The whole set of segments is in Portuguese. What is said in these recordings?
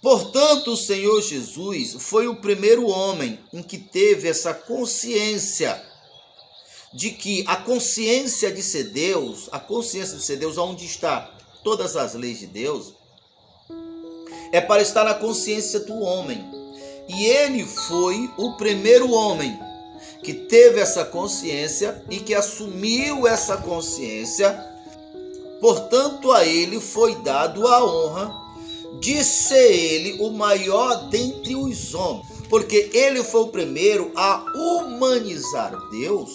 Portanto, o Senhor Jesus foi o primeiro homem em que teve essa consciência de que a consciência de ser Deus, onde está todas as leis de Deus, é para estar na consciência do homem. E ele foi o primeiro homem que teve essa consciência e que assumiu essa consciência. Portanto, a ele foi dado a honra de ser ele o maior dentre os homens, porque ele foi o primeiro a humanizar Deus,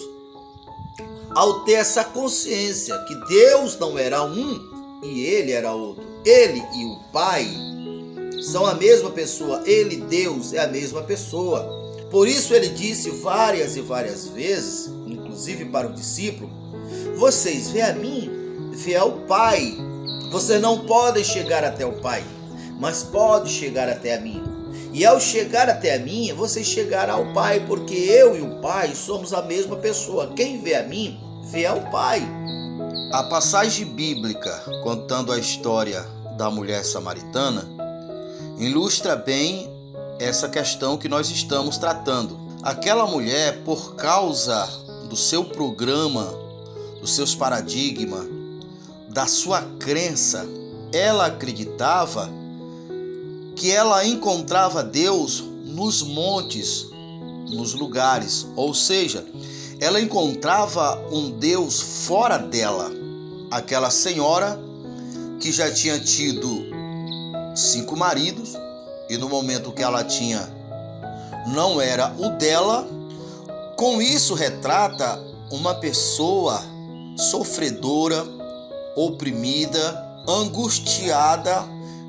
ao ter essa consciência que Deus não era um e ele era outro. Ele e o Pai são a mesma pessoa. Ele, Deus, é a mesma pessoa. Por isso ele disse várias e várias vezes, inclusive para o discípulo: vocês vê a mim, vê ao Pai. Vocês não podem chegar até o Pai, mas pode chegar até a mim. E ao chegar até a mim, vocês chegarão ao Pai, porque eu e o Pai somos a mesma pessoa. Quem vê a mim, vê ao Pai. A passagem bíblica contando a história da mulher samaritana ilustra bem essa questão que nós estamos tratando. Aquela mulher, por causa do seu programa, dos seus paradigmas, da sua crença, ela acreditava que ela encontrava Deus nos montes, nos lugares, ou seja, ela encontrava um Deus fora dela. Aquela senhora que já tinha tido 5 maridos e no momento que ela tinha não era o dela. Com isso retrata uma pessoa sofredora, oprimida, angustiada,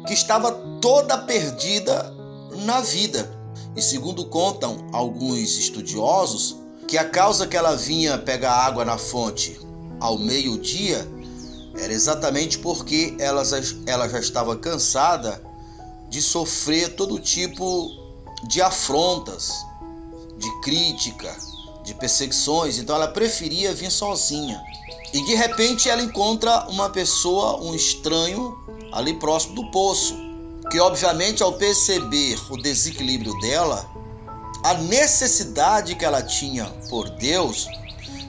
que estava toda perdida na vida. E segundo contam alguns estudiosos, que a causa que ela vinha pegar água na fonte ao meio-dia era exatamente porque ela já estava cansada de sofrer todo tipo de afrontas, de crítica, de perseguições. Então ela preferia vir sozinha. E de repente ela encontra uma pessoa, um estranho, ali próximo do poço, que obviamente ao perceber o desequilíbrio dela, a necessidade que ela tinha por Deus,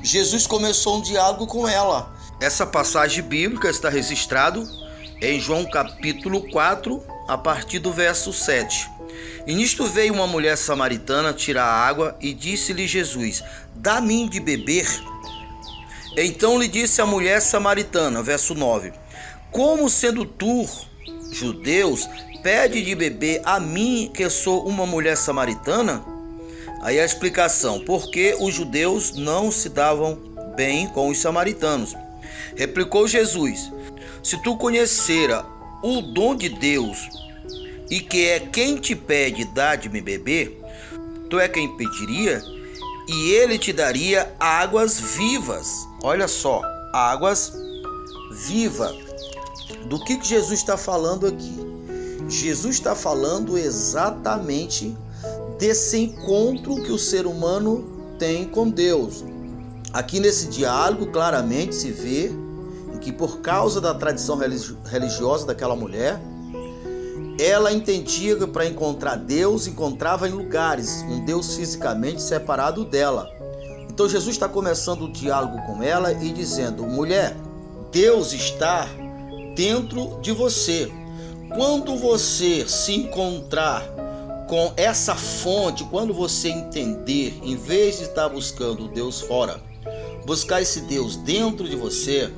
Jesus começou um diálogo com ela. Essa passagem bíblica está registrada em João capítulo 4, a partir do verso 7. E nisto veio uma mulher samaritana tirar água e disse-lhe Jesus: dá-me de beber. Então lhe disse a mulher samaritana, verso 9: como sendo tu, judeus, pede de beber a mim, que sou uma mulher samaritana? Aí a explicação: porque os judeus não se davam bem com os samaritanos. Replicou Jesus: se tu conhecera o dom de Deus, e que é quem te pede dar de me beber, tu é quem pediria, e ele te daria águas vivas. Olha só, águas vivas. Do que Jesus está falando aqui? Jesus está falando exatamente desse encontro que o ser humano tem com Deus. Aqui nesse diálogo claramente se vê que por causa da tradição religiosa daquela mulher, ela entendia que para encontrar Deus, encontrava em lugares, um Deus fisicamente separado dela. Então Jesus está começando o diálogo com ela e dizendo: mulher, Deus está dentro de você. Quando você se encontrar com essa fonte, quando você entender, em vez de estar buscando Deus fora, buscar esse Deus dentro de você,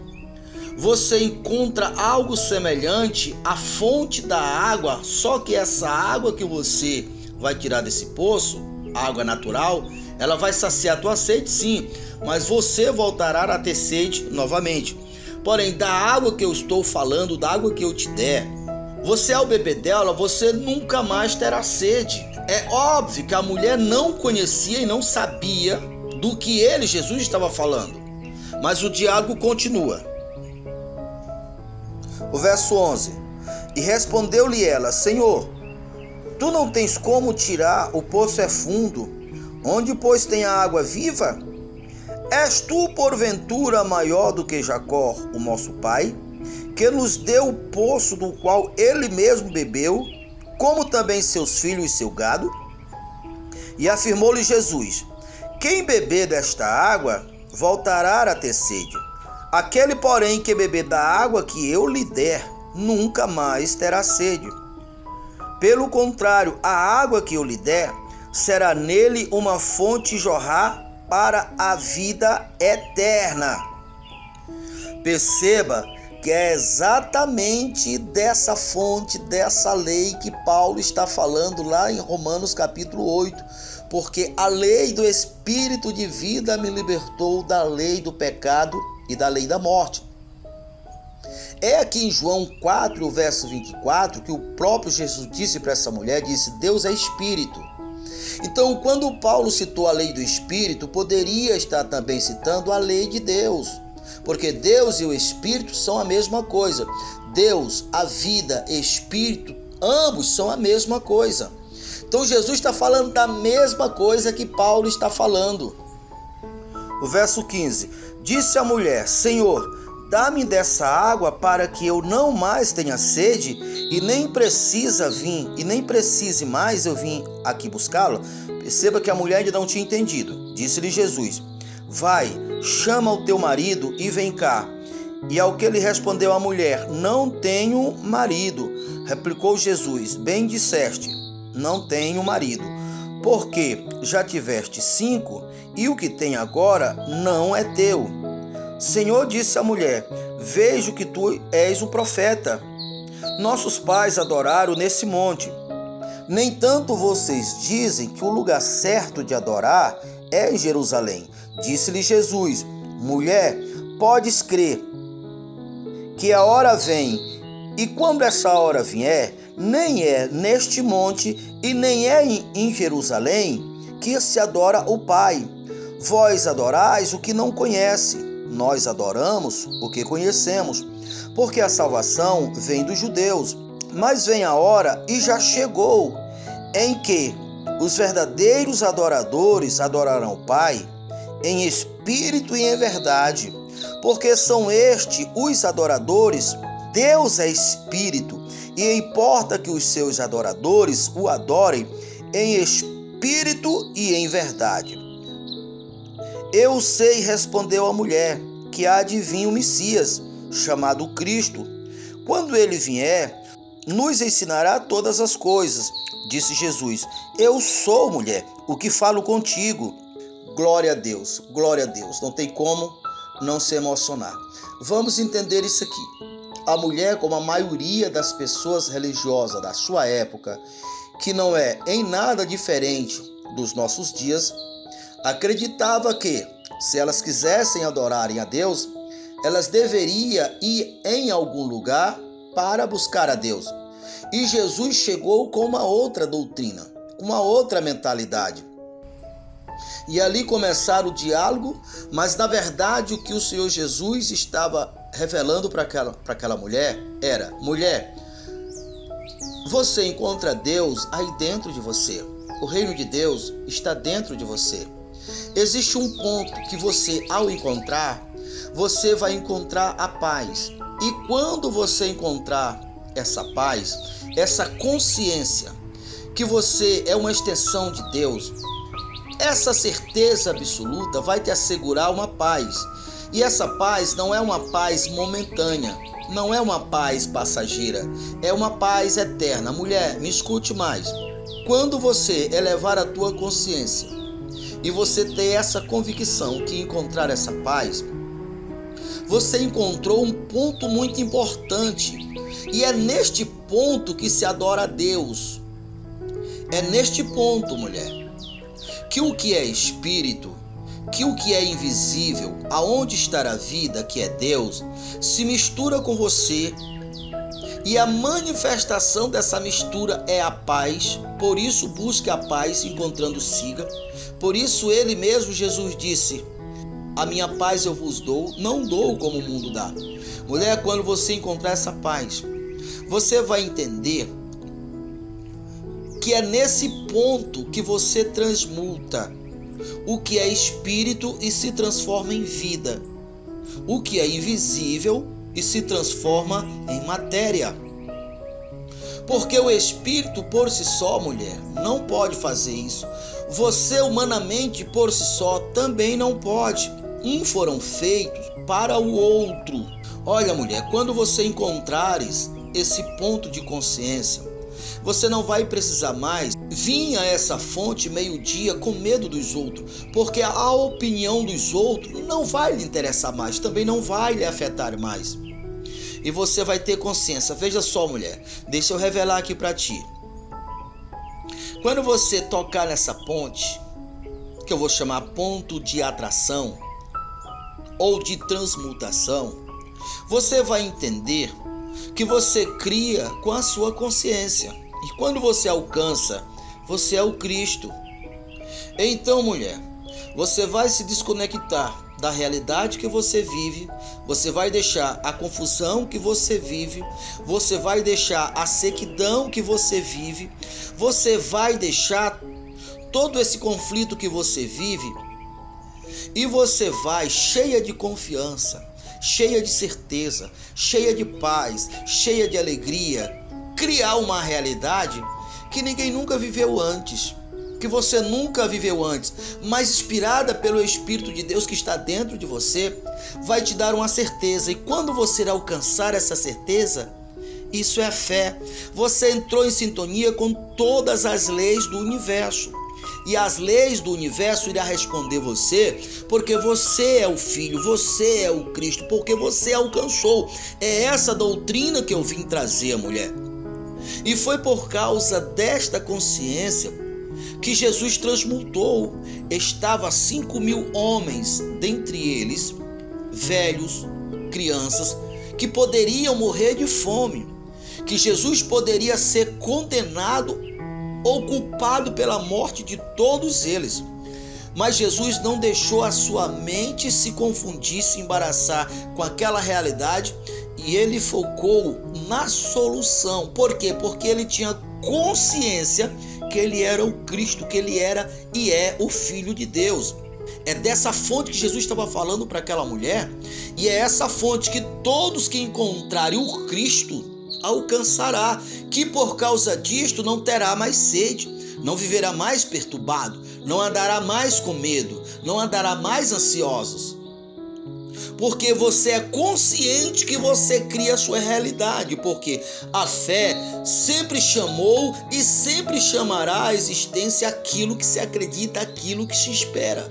você encontra algo semelhante à fonte da água, só que essa água que você vai tirar desse poço, água natural, ela vai saciar a tua sede, sim, mas você voltará a ter sede novamente. Porém, da água que eu estou falando, da água que eu te der, você ao beber dela, você nunca mais terá sede. É óbvio que a mulher não conhecia e não sabia do que ele, Jesus, estava falando, mas o diálogo continua. O verso 11: e respondeu-lhe ela: Senhor, tu não tens como tirar, o poço é fundo, onde pois tem a água viva? És tu porventura maior do que Jacó, o nosso pai, que nos deu o poço do qual ele mesmo bebeu, como também seus filhos e seu gado? E afirmou-lhe Jesus: quem beber desta água voltará a ter sede. Aquele, porém, que beber da água que eu lhe der, nunca mais terá sede. Pelo contrário, a água que eu lhe der será nele uma fonte jorrar para a vida eterna. Perceba que é exatamente dessa fonte, dessa lei que Paulo está falando lá em Romanos capítulo 8, porque a lei do Espírito de vida me libertou da lei do pecado e da lei da morte. É aqui em João 4, verso 24, que o próprio Jesus disse para essa mulher, disse: Deus é Espírito. Então, quando Paulo citou a lei do Espírito, poderia estar também citando a lei de Deus, porque Deus e o Espírito são a mesma coisa. Deus, a vida, Espírito, ambos são a mesma coisa. Então, Jesus está falando da mesma coisa que Paulo está falando. O verso 15: disse a mulher: Senhor, dá-me dessa água para que eu não mais tenha sede e nem precise mais eu vim aqui buscá-la. Perceba que a mulher ainda não tinha entendido. Disse-lhe Jesus: vai, chama o teu marido e vem cá. E ao que lhe respondeu a mulher: não tenho marido. Replicou Jesus: bem disseste, não tenho marido, porque já tiveste 5 e o que tem agora não é teu. Senhor, disse a mulher: vejo que tu és o profeta. Nossos pais adoraram nesse monte. Nem tanto vocês dizem que o lugar certo de adorar é em Jerusalém. Disse-lhe Jesus: mulher, podes crer que a hora vem, e quando essa hora vier, nem é neste monte e nem é em Jerusalém que se adora o Pai. Vós adorais o que não conhece, nós adoramos o que conhecemos, porque a salvação vem dos judeus. Mas vem a hora, e já chegou, em que os verdadeiros adoradores adorarão o Pai em espírito e em verdade, porque são estes os adoradores. Deus é espírito, e importa que os seus adoradores o adorem em espírito e em verdade. Eu sei, respondeu a mulher, que há de vir o Messias, chamado Cristo. Quando ele vier, nos ensinará todas as coisas. Disse Jesus: eu sou, mulher, o que falo contigo. Glória a Deus, glória a Deus. Não tem como não se emocionar. Vamos entender isso aqui. A mulher, como a maioria das pessoas religiosas da sua época, que não é em nada diferente dos nossos dias, acreditava que, se elas quisessem adorarem a Deus, elas deveriam ir em algum lugar para buscar a Deus. E Jesus chegou com uma outra doutrina, uma outra mentalidade. E ali começaram o diálogo, mas na verdade o que o Senhor Jesus estava revelando para aquela mulher era: mulher, você encontra Deus aí dentro de você. O reino de Deus está dentro de você. Existe um ponto que você, ao encontrar, você vai encontrar a paz. E quando você encontrar essa paz, essa consciência que você é uma extensão de Deus, essa certeza absoluta vai te assegurar uma paz. E essa paz não é uma paz momentânea, não é uma paz passageira, é uma paz eterna. Mulher, me escute mais. Quando você elevar a tua consciência e você ter essa convicção que encontrar essa paz, você encontrou um ponto muito importante. E é neste ponto que se adora a Deus. É neste ponto, mulher, que o que é espírito, que o que é invisível, aonde está a vida, que é Deus, se mistura com você. E a manifestação dessa mistura é a paz. Por isso busque a paz encontrando siga. Por isso ele mesmo, Jesus, disse: a minha paz eu vos dou, não dou como o mundo dá. Mulher, quando você encontrar essa paz, você vai entender que é nesse ponto que você transmuta o que é espírito e se transforma em vida, o que é invisível e se transforma em matéria. Porque o Espírito por si só, mulher, não pode fazer isso. Você humanamente por si só também não pode. Uns foram feitos para o outro. Olha, mulher, quando você encontrares esse ponto de consciência, você não vai precisar mais vir a essa fonte meio-dia com medo dos outros, porque a opinião dos outros não vai lhe interessar mais, também não vai lhe afetar mais. E você vai ter consciência. Veja só, mulher, deixa eu revelar aqui para ti. Quando você tocar nessa ponte, que eu vou chamar ponto de atração ou de transmutação, você vai entender que você cria com a sua consciência. E quando você alcança, você é o Cristo. Então, mulher, você vai se desconectar da realidade que você vive, você vai deixar a confusão que você vive, você vai deixar a sequidão que você vive, você vai deixar todo esse conflito que você vive e você vai cheia de confiança, cheia de certeza, cheia de paz, cheia de alegria, criar uma realidade que ninguém nunca viveu antes, que você nunca viveu antes, mas inspirada pelo Espírito de Deus que está dentro de você, vai te dar uma certeza. E quando você alcançar essa certeza, isso é fé. Você entrou em sintonia com todas as leis do universo. E as leis do universo irão responder você, porque você é o Filho, você é o Cristo, porque você alcançou. É essa doutrina que eu vim trazer, mulher. E foi por causa desta consciência que Jesus transmutou. Estava 5.000 homens, dentre eles velhos, crianças, que poderiam morrer de fome, que Jesus poderia ser condenado ou culpado pela morte de todos eles. Mas Jesus não deixou a sua mente se confundir, se embaraçar com aquela realidade, e ele focou na solução. Por quê? Porque ele tinha consciência que ele era o Cristo, que ele era e é o Filho de Deus. É dessa fonte que Jesus estava falando para aquela mulher, e é essa fonte que todos que encontrarem o Cristo alcançará, que por causa disto não terá mais sede, não viverá mais perturbado, não andará mais com medo, não andará mais ansiosos. Porque você é consciente que você cria a sua realidade, porque a fé sempre chamou e sempre chamará à existência aquilo que se acredita, aquilo que se espera.